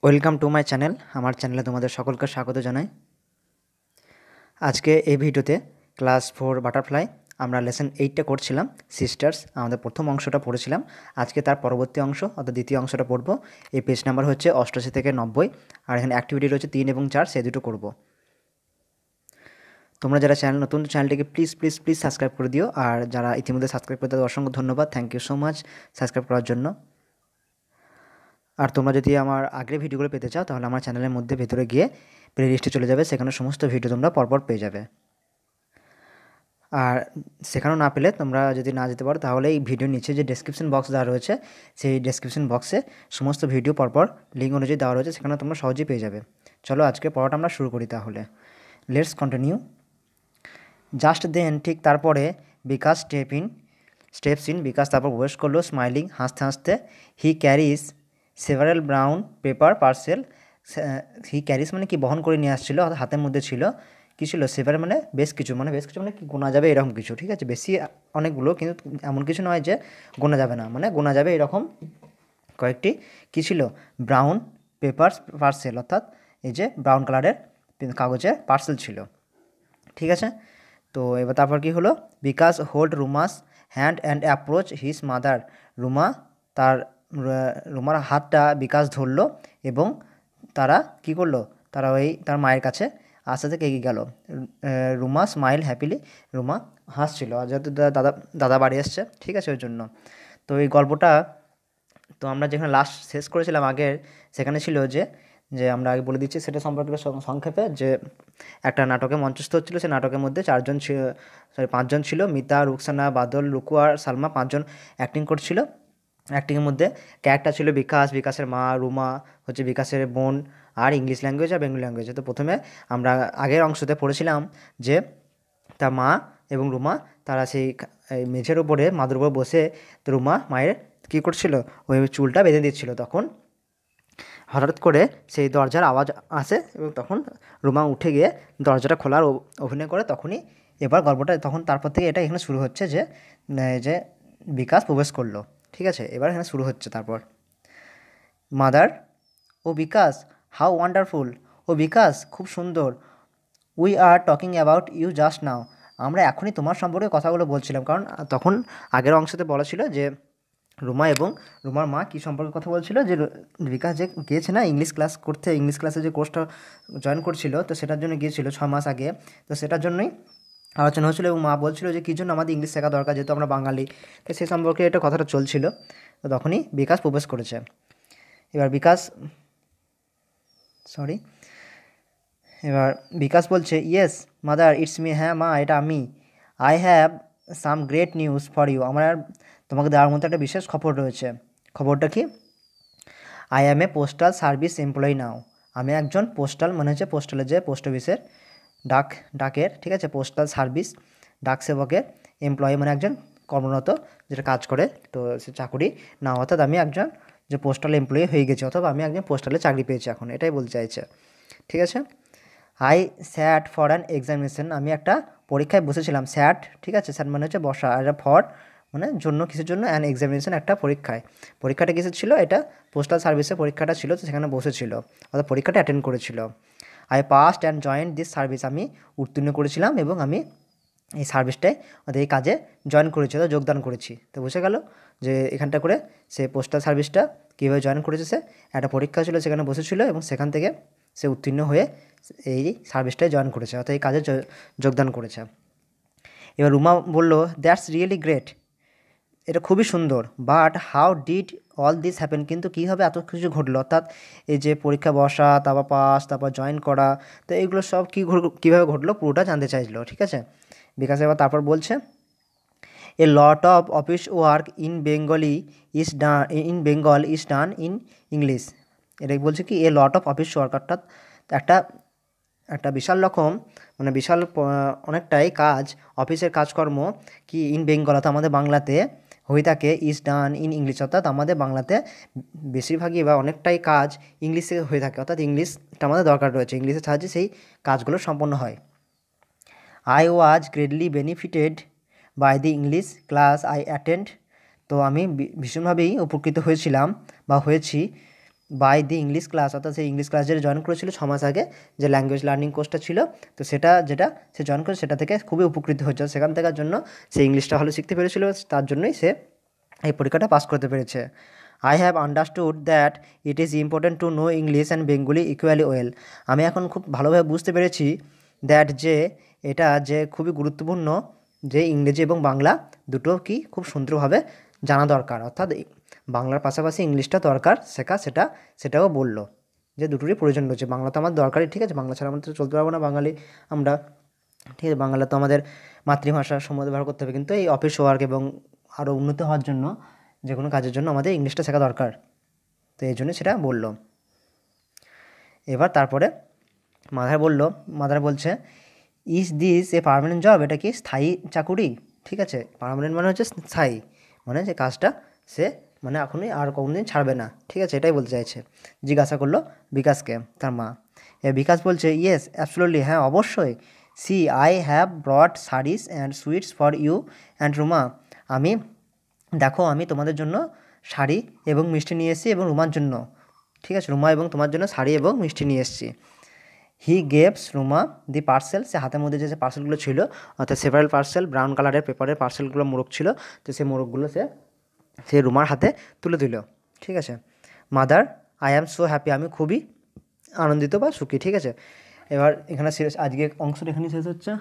Welcome to my channel. আমার চ্যানেলে তোমাদের সকলকে স্বাগত জানাই। আজকে এই ভিডিওতে ক্লাস 4 বাটারফ্লাই আমরা লেসন 8টা করছিলাম। সিস্টার্স আমাদের প্রথম অংশটা পড়েছিলাম। আজকে তার পরবর্তী অংশ অর্থাৎ দ্বিতীয় অংশটা পড়ব। এই পেজ নাম্বার হচ্ছে 88 থেকে 90, আর এখানে অ্যাক্টিভিটি রয়েছে 3 এবং 4, সেই দুটো করব। তোমরা যারা নতুন চ্যানেলটিকে প্লিজ সাবস্ক্রাইব করে দিও, আর যারা ইতিমধ্যে সাবস্ক্রাইব করে তাদের অসংখ্য ধন্যবাদ, thank you so much subscribe করার জন্য। আর তোমরা যদি আমার আগের ভিডিওগুলো পেতে চাও তাহলে আমার চ্যানেলের মধ্যে ভেতরে গিয়ে প্লে লিস্টে চলে যাবে, সেখানে সমস্ত ভিডিও তোমরা পরপর পেয়ে যাবে। আর সেখানেও না পেলে তোমরা যদি না যেতে পারো তাহলে এই ভিডিওর নিচে যে ডেসক্রিপশন বক্স দেওয়া রয়েছে সেই ডেসক্রিপশন বক্সে সমস্ত ভিডিও পরপর লিঙ্ক অনুযায়ী দেওয়া রয়েছে, সেখানে তোমরা সহজেই পেয়ে যাবে। চলো আজকে পড়াটা আমরা শুরু করি তাহলে। Let's continue. জাস্ট দেন, ঠিক তারপরে বিকাশ স্টেপস ইন, বিকাশ তারপর প্রবেশ করলো স্মাইলিং, হাসতে হাসতে। He carries several brown paper parcel. He carries মানে কি, বহন করে নিয়ে আসছিল, হাতের মধ্যে ছিল। কী ছিল? সেভারেল মানে বেশ কিছু, মানে কি গোনা যাবে এরকম কিছু, ঠিক আছে? বেশি অনেকগুলো, কিন্তু এমন কিছু নয় যে গোনা যাবে না, মানে গোনা যাবে এরকম কয়েকটি কী ছিল? ব্রাউন পেপার পার্সেল, অর্থাৎ এই যে ব্রাউন কালারের কাগজের পার্সেল ছিল, ঠিক আছে? তো এবার তারপর কি হলো? Bikash hold Ruma's hand and approach his mother. রুমার হাতটা বিকাশ ধরলো এবং তারা কি করলো? তারা তার মায়ের কাছে আস্তে আস্তে এগিয়ে গেল। রুমা স্মাইল হ্যাপিলি, রুমা হাসছিল, আর যেহেতু দাদা বাড়ি এসছে, ঠিক আছে, ওই জন্য। তো এই গল্পটা তো আমরা যেখানে লাস্ট শেষ করেছিলাম আগের, সেখানে ছিল যে যে আমরা আগে বলে দিচ্ছি সেটা সম্পর্কে সংক্ষেপে, যে একটা নাটকে মঞ্চস্থ হচ্ছিলো। সেই নাটকের মধ্যে 5জন ছিল, মিতা, রুকসানা, বাদল, রুকু আর সালমা, 5জন অ্যাক্টিং করছিল। অ্যাক্টিংয়ের মধ্যে ক্যারেক্টার ছিল বিকাশের মা, রুমা হচ্ছে বিকাশের বোন, আর ইংলিশ ল্যাঙ্গুয়েজ আর বেঙ্গলি ল্যাঙ্গুয়েজ। তো প্রথমে আমরা আগের অংশতে পড়েছিলাম যে তার মা এবং রুমা তারা সেই মেঝের উপরে মাদুর উপর বসে, তো রুমা মায়ের কী করছিল? ওই চুলটা বেঁধে দিচ্ছিল। তখন হঠাৎ করে সেই দরজার আওয়াজ আসে এবং তখন রুমা উঠে গিয়ে দরজাটা খোলার অভিনয় করে। তখনই এবার গল্পটা, তখন তারপর থেকে এটা এখানে শুরু হচ্ছে যে যে বিকাশ প্রবেশ করলো, ঠিক আছে? এবার এখানে শুরু হচ্ছে তারপর মাদার, ও বিকাশ, হাউ ওয়ান্ডারফুল, ও বিকাশ খুব সুন্দর। We are talking about you just now, আমরা এখনই তোমার সম্পর্কে কথাগুলো বলছিলাম। কারণ তখন আগের অংশতে বলা ছিল যে রুমা এবং রুমার মা কী সম্পর্কে কথা বলছিল, যে বিকাশ যে গিয়েছে না ইংলিশ ক্লাস করতে, ইংলিশ ক্লাসে যে কোর্সটা জয়েন করছিল, তো সেটার জন্য গিয়েছিল 6 মাস আগে। তো সেটার জন্যই আলোচনা হচ্ছিলো এবং মা বলছিল যে কী জন্য আমাদের ইংলিশ শেখা দরকার, যেহেতু আমরা বাঙালি। তো সেই সম্পর্কে এটা কথাটা চলছিল। তো তখনই বিকাশ প্রবেশ করেছে। এবার বিকাশ বলছে, ইয়েস মাদার, ইটস মি, হ্যাঁ মা, এটা আমি। I have some great news for you, আমার তোমাকে দেওয়ার মতো একটা বিশেষ খবর রয়েছে। খবরটা কি? I am a postal service employee now, আমি একজন পোস্টাল, মানে হচ্ছে পোস্টালের যে পোস্ট অফিসের ডাকের, ঠিক আছে, পোস্টাল সার্ভিস ডাক সেবকের এমপ্লয়ি, মানে একজন কর্মরত যেটা কাজ করে, তো সে চাকুরি না, অর্থাৎ আমি একজন যে পোস্টাল এমপ্লয়ি হয়ে গেছি, অথবা আমি একজন পোস্টালে চাকরি পেয়েছি এখন, এটাই বলতে চাইছে, ঠিক আছে? I sat for an examination, আমি একটা পরীক্ষায় বসেছিলাম। স্যাট, ঠিক আছে, স্যাট মানে হচ্ছে বসা, আর ফর মানে জন্য, কিসের জন্য? অ্যান এক্সামিনেশন, একটা পরীক্ষায়। পরীক্ষাটা কিসের ছিল? এটা পোস্টাল সার্ভিসের পরীক্ষাটা ছিল, তো সেখানে বসেছিল, অর্থাৎ পরীক্ষাটা অ্যাটেন্ড করেছিল। I past and joint this service, আমি উত্তীর্ণ করেছিলাম এবং আমি এই সার্ভিসটায়, অর্থাৎ এই কাজে জয়েন করেছি, অর্থাৎ যোগদান করেছি। তো বুঝে গেল যে এখানটা করে সে পোস্টাল সার্ভিসটা কীভাবে জয়েন করেছে। সে একটা পরীক্ষা ছিল, সেখানে বসেছিল এবং সেখান থেকে সে উত্তীর্ণ হয়ে এই সার্ভিসটায় জয়েন করেছে, অর্থাৎ এই কাজে যোগদান করেছে। এবার রুমা বলল, দ্যাটস রিয়েলি গ্রেট, এটা খুবই সুন্দর। But how did all this happen, কিন্তু কীভাবে এত কিছু ঘটলো? অর্থাৎ এই যে পরীক্ষা বসা, তারপর পাস, তারপর জয়েন করা, তো এইগুলো সব কীভাবে ঘটলো পুরোটা জানতে চাইছিলো, ঠিক আছে? বিকাশ এবার তারপর বলছে, a lot of office work in Bengal is done in English. এটা বলছে কি, a lot of office work, অর্থাৎ একটা একটা বিশাল রকম, মানে বিশাল অনেকটাই কাজ, অফিসের কাজকর্ম কি ইন বেঙ্গল, অর্থাৎ আমাদের বাংলাতে হয়ে থাকে, ইজ ডান ইন ইংলিশ, অর্থাৎ আমাদের বাংলাতে বেশিরভাগই বা অনেকটাই কাজ ইংলিশে হয়ে থাকে, অর্থাৎ ইংলিশটা আমাদের দরকার রয়েছে, ইংলিশের সাহায্যে সেই কাজগুলো সম্পন্ন হয়। I was greatly benefited by the English class I attend, তো আমি ভীষণভাবেই উপকৃত হয়েছিলাম বা হয়েছি বাই দি ইংলিশ ক্লাস, অর্থাৎ সেই ইংলিশ ক্লাস যেটা জয়েন করেছিল 6 মাস আগে, যে ল্যাঙ্গুয়েজ লার্নিং কোর্সটা ছিল, তো সেটা যেটা সে জয়েন করে সেটা থেকে খুবই উপকৃত হয়েছে। সেখান থেকের জন্য সে ইংলিশটা ভালো শিখতে পেরেছিল, তার জন্যই সে এই পরীক্ষাটা পাস করতে পেরেছে। I have understood that it is important to know English and Bengali equally well. আমি এখন খুব ভালোভাবে বুঝতে পেরেছি দ্যাট, যে এটা যে খুবই গুরুত্বপূর্ণ যে ইংরেজি এবং বাংলা দুটো কি খুব সুন্দরভাবে জানা দরকার, অর্থাৎ বাংলার পাশাপাশি ইংলিশটা দরকার শেখা, সেটাও বললো যে দুটোরই প্রয়োজন রয়েছে। বাংলা তো আমার দরকারই, ঠিক আছে, বাংলা ছাড়া আমরা তো চলতে পারবো না বাঙালি আমরা, ঠিক আছে, বাংলা তো আমাদের মাতৃভাষার সম্বন্ধে ব্যবহার করতে হবে, কিন্তু এই অফিস ওয়ার্ক এবং আরও উন্নত হওয়ার জন্য যে কোনো কাজের জন্য আমাদের ইংলিশটা শেখা দরকার, তো এই জন্য সেটা বললো। এবার তারপরে মাদার বলছে is this a permanent job, এটা কি স্থায়ী চাকুরি? ঠিক আছে, পার্মানেন্ট মানে হচ্ছে স্থায়ী, মানে যে কাজটা সে মানে এখনই আর কোনোদিন ছাড়বে না, ঠিক আছে, এটাই বলতে চাইছে। জিজ্ঞাসা করলো বিকাশকে তার মা। বিকাশ বলছে ইয়েস অ্যাবসলিউটলি, হ্যাঁ অবশ্যই। See I have brought saris and sweets for you and Ruma. দেখো আমি তোমাদের জন্য শাড়ি এবং মিষ্টি নিয়ে এসেছি, এবং রুমার জন্য, ঠিক আছে, রুমা এবং তোমার জন্য শাড়ি এবং মিষ্টি নিয়ে এসেছি। হি গেভস রুমা দি পার্সেল, সে হাতের মধ্যে যে পার্সেলগুলো ছিল, অর্থাৎ সেভারাল পার্সেল, ব্রাউন কালারের পেপারের পার্সেলগুলো মোড়ক ছিল, তো সেই মোড়কগুলো সে রুমার হাতে তুলে দিল, ঠিক আছে। Mother I am so happy, আমি খুবই আনন্দিত বা সুখী, ঠিক আছে। এবার এখানে শেষ, আজকে অংশটা এখানেই শেষ হচ্ছে।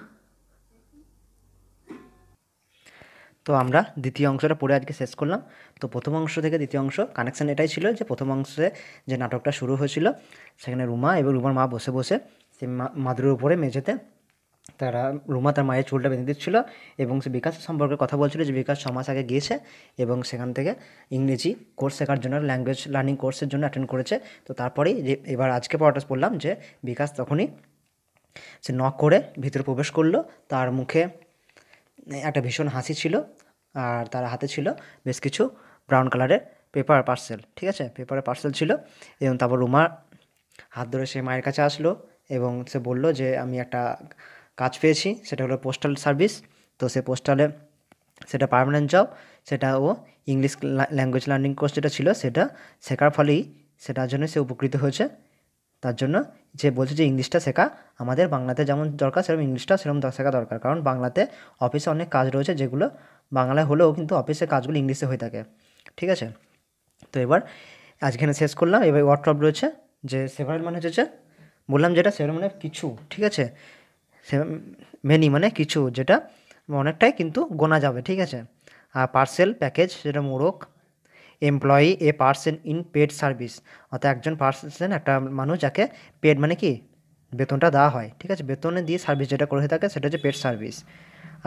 তো আমরা দ্বিতীয় অংশটা পড়ে আজকে শেষ করলাম। তো প্রথম অংশ থেকে দ্বিতীয় অংশ কানেকশান এটাই ছিল যে প্রথম অংশে যে নাটকটা শুরু হয়েছিল, সেখানে রুমা এবং রুমার মা বসে বসে সে মাদুরের উপরে মেঝেতে রুমা তার মায়ের চুলটা বেঁধে দিচ্ছিল, এবং সে বিকাশ সম্পর্কে কথা বলছিল যে বিকাশ 6 মাস আগে গিয়েছে এবং সেখান থেকে ইংরেজি কোর্স শেখার জন্য, ল্যাঙ্গুয়েজ লার্নিং কোর্সের জন্য অ্যাটেন্ড করেছে। তো তারপরেই যে এবার আজকে পড়াটা বললাম যে বিকাশ তখনই সে নক করে ভিতরে প্রবেশ করলো, তার মুখে একটা ভীষণ হাসি ছিল, আর তার হাতে ছিল বেশ কিছু ব্রাউন কালারের পেপার পার্সেল, ঠিক আছে, পেপারের পার্সেল ছিল। এবং তারপর রুমা হাত ধরে সে মায়ের কাছে আসলো এবং সে বলল যে আমি একটা কাজ পেয়েছি, সেটা হলো পোস্টাল সার্ভিস। তো সে পোস্টালে সেটা পার্মানেন্ট জব, সেটা ও ইংলিশ ল্যাঙ্গুয়েজ লার্নিং কোর্স যেটা ছিল সেটা শেখার ফলেই সেটার জন্য সে উপকৃত হয়েছে। তার জন্য যে বলছে যে ইংলিশটা শেখা আমাদের বাংলাতে যেমন দরকার, সেরকম ইংলিশটা সেরকম শেখা দরকার, কারণ বাংলাতে অফিসে অনেক কাজ রয়েছে যেগুলো বাংলায় হলেও কিন্তু অফিসের কাজগুলো ইংলিশে হয়ে থাকে, ঠিক আছে। তো এবার আজকে শেষ করলাম। এবার ওয়ার্কশপ রয়েছে, যে সেভারাল মানে হচ্ছে বললাম যেটা, সেভারাল মানে কিছু, ঠিক আছে, মেনি মানে কিছু, যেটা অনেকটাই কিন্তু গোনা যাবে, ঠিক আছে। আর পার্সেল প্যাকেজ, যেটা মোড়ক। Employee a person in paid service, অর্থাৎ একজন পার্সন একটা মানুষ যাকে পেড মানে কি বেতনটা দেওয়া হয়, ঠিক আছে, বেতনে দিয়ে সার্ভিস যেটা করে থাকে সেটা হচ্ছে পেড সার্ভিস।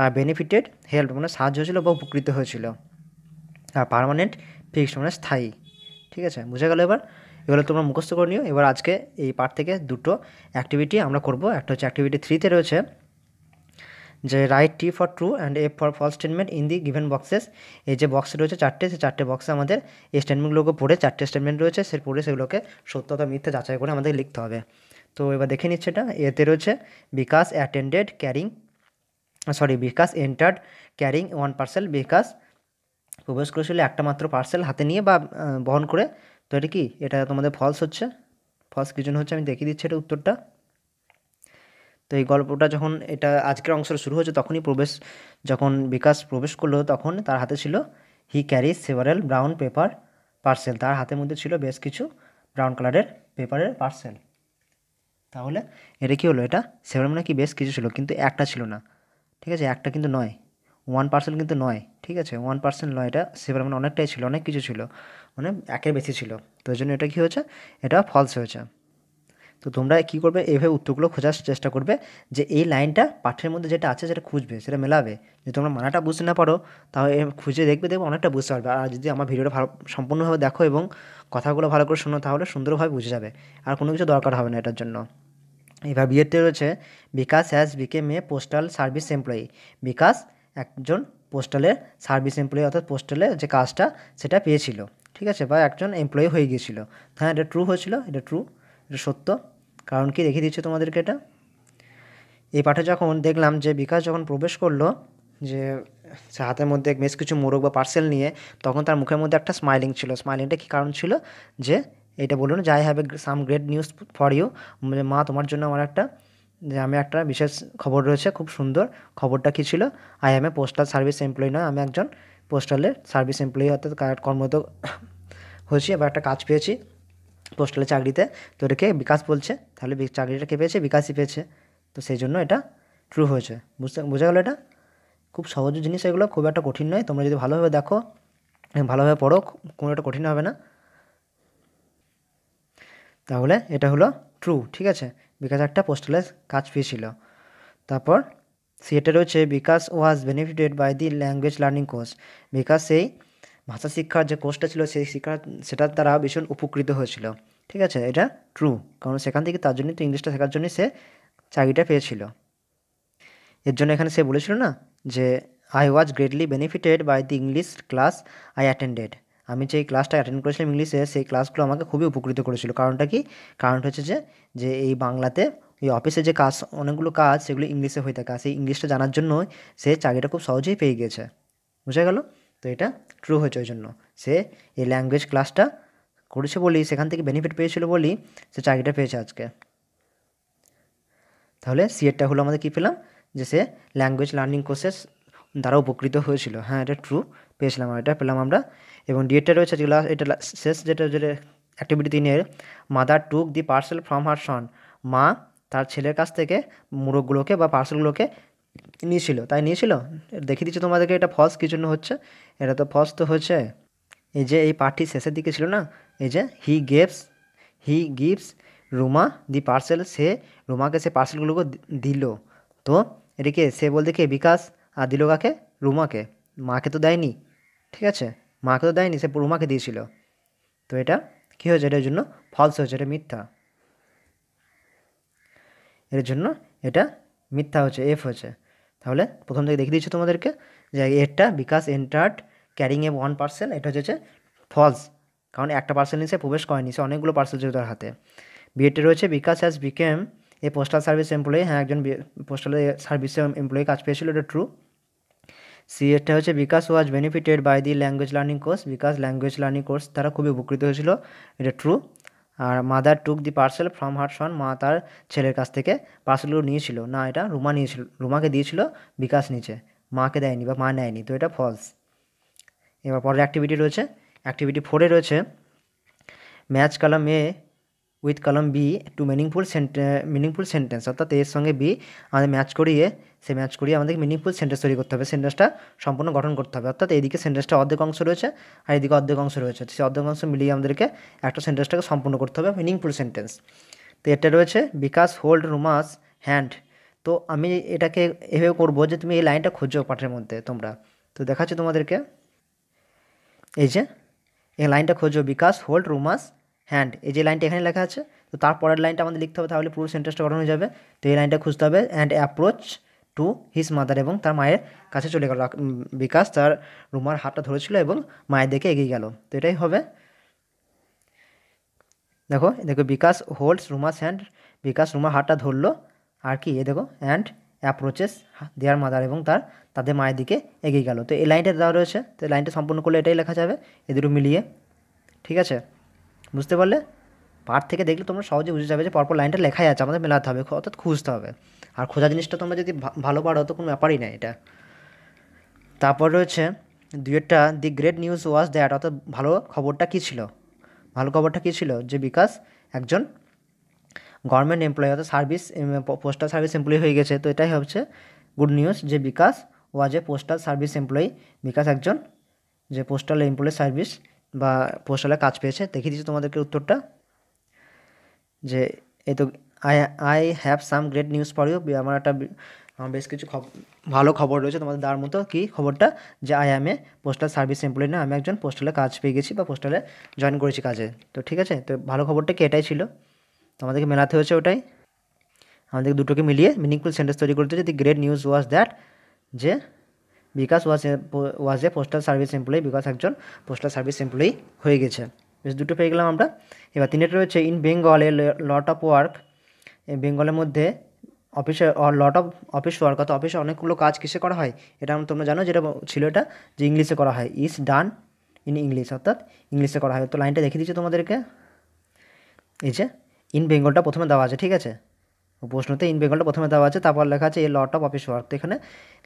আর বেনিফিটেড হেল্প মানে সাহায্য হয়েছিল বা উপকৃত হয়েছিল। আর পার্মানেন্ট ফিক্সড মানে স্থায়ী, ঠিক আছে, বুঝে গেল। এগুলো তোমরা মুখস্থ করে নিও। এবার আজকে এই পার্ট থেকে দুটো অ্যাক্টিভিটি আমরা করব। একটা হচ্ছে অ্যাক্টিভিটি 3-তে রয়েছে যে write T for true and F for false statement in the given boxes. এই যে বক্সে রয়েছে চারটে, সেই চারটে বক্সে আমাদের এই স্টেটমেন্টগুলোকে পড়ে, চারটে স্টেটমেন্ট রয়েছে, সে পড়ে সেগুলোকে সত্যতা মিথ্যা যাচাই করে আমাদের লিখতে হবে। তো এবার দেখে নিচ্ছে এটা। এতে রয়েছে বিকাশ বিকাশ এন্টার্ড ক্যারিং ওয়ান পার্সেল, বিকাশ প্রবেশ করেছিল একটা মাত্র পার্সেল হাতে নিয়ে বা বহন করে। তো এটা কি, এটা তোমাদের ফলস হচ্ছে। ফলস কী জন্য হচ্ছে আমি দেখিয়ে দিচ্ছি এটা উত্তরটা। তো এই গল্পটা যখন এটা আজকের অংশটা শুরু হয়েছে তখনই যখন বিকাশ প্রবেশ করলো তখন তার হাতে ছিল he carries several brown paper parcel, তার হাতের মধ্যে ছিল বেশ কিছু ব্রাউন কালারের পেপারের পার্সেল। তাহলে এটা কী হলো, এটা সেভারাল মানে কি বেশ কিছু ছিল, কিন্তু একটা ছিল না, ঠিক আছে, একটা কিন্তু নয়, ওয়ান পার্সেল কিন্তু নয়, ঠিক আছে, ওয়ান পার্সেল নয়, এটা সেভারাল মানে অনেকটাই ছিল, অনেক কিছু ছিল, মানে একের বেশি ছিল। তো এই জন্য এটা কী হয়েছে, এটা ফলস হয়েছে। তো তোমরা কী করবে, এইভাবে উত্তরগুলো খোঁজার চেষ্টা করবে, যে এই লাইনটা পাঠের মধ্যে যেটা আছে সেটা খুঁজবে, সেটা মেলাবে। যদি তোমরা মানাটা বুঝতে না পারো তাহলে খুঁজে দেখবে অনেকটা বুঝতে পারবে। আর যদি আমার ভিডিওটা ভালো সম্পূর্ণভাবে দেখো এবং কথাগুলো ভালো করে শোনো তাহলে সুন্দরভাবে বুঝে যাবে, আর কোনো কিছু দরকার হবে না এটার জন্য। এবার বিয়েতে রয়েছে Bikash has become a postal service employee, Bikash একজন পোস্টালের সার্ভিস এমপ্লয়ি, অর্থাৎ পোস্টালের যে কাজটা সেটা পেয়েছিল, ঠিক আছে, বা একজন এমপ্লয়ি হয়ে গিয়েছিল। হ্যাঁ, এটা ট্রু হয়েছিল, এটা ট্রু, এটা সত্য। কারণ কি দেখিয়ে দিচ্ছে তোমাদেরকে এটা। এই পাঠে যখন দেখলাম যে বিকাশ যখন প্রবেশ করলো, যে সে হাতের মধ্যে বেশ কিছু মোড়ক বা পার্সেল নিয়ে, তখন তার মুখের মধ্যে একটা স্মাইলিং ছিল। স্মাইলিংটা কী কারণ ছিল, যে এইটা বলুন যে I have a some great news for you, মা তোমার জন্য আমার একটা, যে আমি একটা বিশেষ খবর রয়েছে, খুব সুন্দর। খবরটা কী ছিল? I am a postal service employee, নয় আমি একজন পোস্টালের সার্ভিস এমপ্লয়ি, অর্থাৎ কর্মরত হয়েছি বা একটা কাজ পেয়েছি পোস্টালের চাকরিতে। তো এটাকে বিকাশ বলছে, তাহলে চাকরিটা কে পেয়েছে? বিকাশই পেয়েছে। তো সেই জন্য এটা ট্রু হয়েছে। বোঝা গেল? এটা খুব সহজ জিনিস, এগুলো খুব একটা কঠিন নয়। তোমরা যদি ভালোভাবে দেখো, ভালোভাবে পড়ো, কোনো একটা কঠিন হবে না। তাহলে এটা হলো ট্রু, ঠিক আছে। বিকাশ একটা পোস্টালের কাজ পেয়েছিল। তারপর সিএটা রয়েছে Bikash was benefited by the language learning course. Bikash সেই ভাষা শিক্ষার যে কোর্সটা ছিল সেই সেটার দ্বারা ভীষণ উপকৃত হয়েছিল, ঠিক আছে। এটা ট্রু, কারণ সেখান থেকে তার জন্যই তো ইংলিশটা শেখার জন্যই সে চাকরিটা পেয়েছিল। এর জন্য এখানে সে বলেছিল না যে I was greatly benefited by the English class I attended. আমি যে ক্লাসটা অ্যাটেন্ড করেছিলাম ইংলিশে, সেই ক্লাসগুলো আমাকে খুবই উপকৃত করেছিল। কারণটা কি? কারণটা হচ্ছে যে এই বাংলাতে এই অফিসে যে কাজ, অনেকগুলো কাজ সেগুলো ইংলিশে হয়ে থাকে, আর সেই ইংলিশটা জানার জন্য সে চাকরিটা খুব সহজেই পেয়ে গিয়েছে। বুঝা গেল? তো এটা ট্রু হয়েছে, ওই জন্য সে এই ল্যাঙ্গুয়েজ ক্লাসটা করেছে বলেই, সেখান থেকে বেনিফিট পেয়েছিল বলেই সে চাকরিটা পেয়েছে আজকে। তাহলে সিএরটা হলো আমাদের কী পেলাম? যে সে ল্যাঙ্গুয়েজ লার্নিং কোর্সেস দ্বারা উপকৃত হয়েছিল। হ্যাঁ, এটা ট্রু পেয়েছিলাম, এটা পেলাম আমরা। এবং ডিএডটা রয়েছে যেগুলো, এটা শেষ যেটা যেটা অ্যাক্টিভিটি 3-এর, mother took the parcel from her son. মা তার ছেলের কাছ থেকে মুরগগুলোকে বা পার্সেলগুলোকে নিয়েছিল, তাই নিয়েছিল। দেখিয়ে দিচ্ছি তোমাদেরকে এটা ফলস কী জন্য হচ্ছে। এটা তো ফলস তো হচ্ছে, এই যে এই পার্টটি শেষের দিকে ছিল না, এই যে he gives Ruma the parcel, সে রুমাকে সে পার্সেলগুলোকে দিল। তো এদিকে সে বলতে কে? বিকাশ। আর দিল কাকে? রুমাকে। মাকে তো দেয়নি, ঠিক আছে, মাকে তো দেয়নি, সে রুমাকে দিয়েছিল। তো এটা কী হয়েছে? এটার জন্য ফলস হয়েছে, এটা মিথ্যা। এর জন্য এটা মিথ্যা হচ্ছে, এফ হয়েছে। তাহলে প্রথম থেকে দেখিয়ে দিচ্ছি তোমাদেরকে যে এরটা Bikash entered carrying a one parcel, এটা হচ্ছে ফলস, কারণ একটা পার্সেল নিয়ে সে প্রবেশ করেনি, সে অনেকগুলো পার্সেল ছিল তার হাতে। বিএডটা রয়েছে Bikash has become a postal service employee. হ্যাঁ, একজন পোস্টাল সার্ভিসে এমপ্লয়ি কাজ পেয়েছিল, এটা ট্রু। সি এরটা হচ্ছে Bikash was benefited by the language learning course. Bikash language learning course দ্বারা খুবই উপকৃত হয়েছিল, এটা ট্রু। আর mother took the parcel from her son, মা তার ছেলের কাছ থেকে পার্সেলগুলো নিয়েছিল, না, এটা রুমা নিয়েছিল, রুমাকে দিয়েছিল, বিকাশ নিচে, মাকে দেয়নি বা মা নেয়নি, তো এটা ফলস। এবার পরের অ্যাক্টিভিটি রয়েছে অ্যাক্টিভিটি 4-এ রয়েছে match column A with column B to meaningful sentence, অর্থাৎ এর সঙ্গে বি আমাদের ম্যাচ করিয়ে আমাদেরকে মিনিংফুল সেন্টেন্স তৈরি করতে হবে, সেন্টেন্সটা সম্পূর্ণ গঠন করতে হবে। অর্থাৎ এইদিকে সেন্টেন্সটা অর্ধেক অংশ রয়েছে আর এদিকে অর্ধেক অংশ রয়েছে, সেই অর্ধেক অংশ মিলিয়ে আমাদেরকে একটা সেন্টেন্সটাকে সম্পূর্ণ করতে হবে, মিনিংফুল সেন্টেন্স। তো এটা রয়েছে বিকাশ হোল্ড রুমাস হ্যান্ড। তো আমি এটাকে এভাবে করবো যে তুমি এই লাইনটা খোঁজো পাঠের মধ্যে তোমরা। তো দেখাচ্ছি তোমাদেরকে, এই যে এই লাইনটা খোঁজো, বিকাশ হোল্ড রুমাস হ্যান্ড, এই যে লাইনটা এখানে লেখা আছে, তো তারপরের লাইনটা আমাদের লিখতে হবে, তাহলে পুরো সেন্টেন্সটা গঠন হয়ে যাবে। তো এই লাইনটা খুঁজতে হবে, and approach to his mother, এবং তার মায়ের কাছে চলে গেল। বিকাশ তার রুমার হাতটা ধরেছিল এবং মায়ের দিকে এগিয়ে গেল, তো এটাই হবে। দেখো দেখো বিকাশ হোল্ডস রুমাস হ্যান্ড, বিকাশ রুমার হাতটা ধরলো, আর কি, এ দেখো অ্যান্ড অ্যাপ্রোচেস দেয়ার মাদার, এবং তাদের মায়ের দিকে এগিয়ে গেল। তো এই লাইনটা দেওয়া রয়েছে, তো এই লাইনটা সম্পূর্ণ করলে এটাই লেখা যাবে, এ দুটো মিলিয়ে, ঠিক আছে। বুঝতে পারলে? পাঠ থেকে দেখলে তোমরা সহজে বুঝে যাবে যে পরপর লাইনটা লেখাই আছে, আমাদের মেলাতে হবে, অর্থাৎ খুঁজতে হবে। আর খোঁজা জিনিসটা তোমরা যদি ভালো পারো তো কোনো ব্যাপারই না এটা। তারপর রয়েছে দুইটা, দি গ্রেট নিউজ ওয়াজ দ্যাট, অর্থাৎ ভালো খবরটা কী ছিল? ভালো খবরটা কী ছিল? যে বিকাশ একজন গভর্নমেন্ট এমপ্লয়ি, অর্থাৎ পোস্টাল সার্ভিস এমপ্লয়ি হয়ে গেছে, তো এটাই হচ্ছে গুড নিউজ, যে বিকাশ ওয়াজ এ পোস্টাল সার্ভিস এমপ্লয়ি। বিকাশ একজন যে পোস্টাল এমপ্লয়ি সার্ভিস বা পোস্টালে কাজ পেয়েছে। দেখিয়ে দিচ্ছি তোমাদেরকে উত্তরটা, যে এই তো I I have some great news for you, আমার বেশ কিছু ভালো খবর রয়েছে তোমাদের দেওয়ার মতো। কী খবরটা? যে I am a postal service employee, না, আমি একজন পোস্টালে কাজ পেয়ে গেছি বা পোস্টালে জয়েন করেছি কাজে। তো ঠিক আছে, তো ভালো খবরটা কি? এটাই ছিল, তো আমাদেরকে মেলাতে হয়েছে ওটাই। আমাদেরকে দুটোকে মিলিয়ে মিনিংফুল সেন্টেন্স তৈরি করতে হচ্ছে। দি গ্রেট নিউজ ওয়াজ দ্যাট, যে বিকাশ ওয়াজ এ পোস্টাল সার্ভিস এমপ্লয়ি, বিকাশ একজন পোস্টাল সার্ভিস এমপ্লয়ি হয়ে গেছে। বেশ, দুটো পেয়ে গেলাম আমরা। এবার 3-এটা রয়েছে in Bengal a lot of work. এই বেঙ্গলের মধ্যে অফিসে লট অফ অফিস ওয়ার্ক, অর্থাৎ অফিসে অনেকগুলো কাজ কিসে করা হয়? এটা তোমরা জানো, যেটা ছিল এটা, যে ইংলিশে করা হয়, ইজ ডান ইন ইংলিশ, অর্থাৎ ইংলিশে করা হয়। তো লাইনটা দেখিয়ে দিচ্ছি তোমাদেরকে, এই যে ইন বেঙ্গলটা প্রথমে দেওয়া আছে, ঠিক আছে, প্রশ্নতে ইন বেঙ্গলটা প্রথমে দেওয়া আছে, তারপর লেখা আছে এ লট অফ অফিস ওয়ার্ক। তো এখানে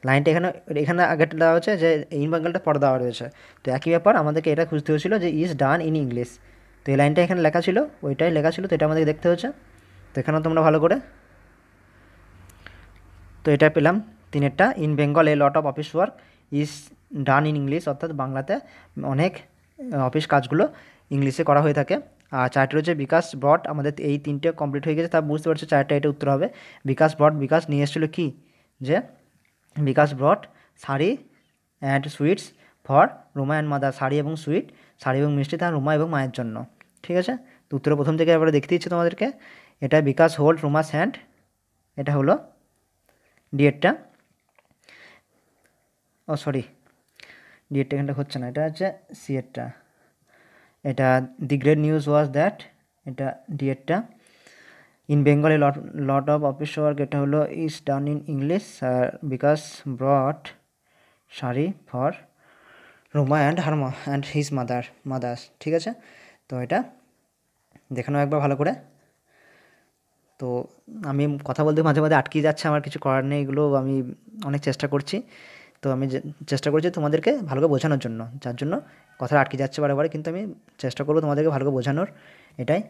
লাইনটা এখানে এখানে আগেরটা দেওয়া হচ্ছে যে ইন বেঙ্গলটা পরে দেওয়া রয়েছে। তো একই ব্যাপার, আমাদেরকে এটা খুঁজতে হয়েছিল যে ইজ ডান ইন ইংলিশ। তো এই লাইনটা এখানে লেখা ছিল, ওইটাই লেখা ছিল, তো এটা আমাদেরকে দেখতে হচ্ছে। তো এখানেও তোমরা ভালো করে, তো এটা পেলাম তিনেরটা, in Bengal a lot of office work is done in English, অর্থাৎ বাংলাতে অনেক অফিস কাজগুলো ইংলিশে করা হয়ে থাকে। আর চারটে রয়েছে বিকাশ ব্রড, আমাদের এই তিনটে কমপ্লিট হয়ে গেছে, তা বুঝতে পারছো চারটা এটা উত্তর হবে। বিকাশ ব্রড, বিকাশ নিয়ে এসেছিলো কি, যে Bikash brought sari and sweets for Ruma and mother, sari এবং সুইট, শাড়ি এবং মিষ্টি তার রুমা এবং মায়ের জন্য, ঠিক আছে। তো উত্তরের প্রথম থেকে এবারে দেখতে দিচ্ছি তোমাদেরকে। এটা বিকাশ হোল্ড রুমাস হ্যান্ড, এটা হলো ডিএডটা, ও সরি ডিএডটা এখানটা হচ্ছে না, এটা হচ্ছে সিএডটা। এটা the great news was that, এটা ডিএডটা। In Bengal a lot of office work, এটা হলো ইজ ডান ইন ইংলিশ। আর Bikash brought sari for Roma and her and his mothers, ঠিক আছে। তো এটা দেখানো একবার ভালো করে। তো আমি কথা বলতে মাঝে মাঝে আটকে যাচ্ছে, আমার কিছু করার নেই, এগুলো আমি অনেক চেষ্টা করছি। তো আমি চেষ্টা করছি তোমাদেরকে ভালো করে বোঝানোর জন্য, যার জন্য কথা আটকে যাচ্ছে বারে বারে, কিন্তু আমি চেষ্টা করবো তোমাদেরকে ভালো করে বোঝানোর, এটাই।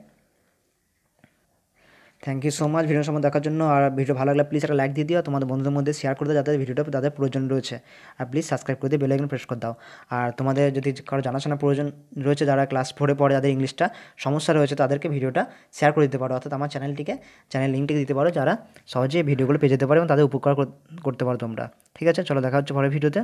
Thank you so much video সময় দেখার জন্য। আর ভিডিও ভালো লাগলে প্লিজ একটা লাইক দিয়ে দিও, তোমাদের বন্ধুদের মধ্যে শেয়ার করে দাও যাদের ভিডিওটা তাদের প্রয়োজন রয়েছে। আর প্লিজ সাবস্ক্রাইব করে দিয়ে বেল আইকন প্রেস করে দাও। আর তোমাদের যদি কারো জানাশোনা প্রয়োজন রয়েছে, যারা ক্লাস 4-এ পড়ে, যাদের ইংলিশটা সমস্যা রয়েছে, তাদেরকে ভিডিওটা শেয়ার করে দিতে পারো, অর্থাৎ আমার চ্যানেল লিঙ্কটিকে দিতে পারো, যারা সহজেই ভিডিওগুলো পেয়ে যেতে পারে এবং তাদের উপকার করতে পারো তোমরা, ঠিক আছে। চলো দেখা হচ্ছে পরের ভিডিওতে।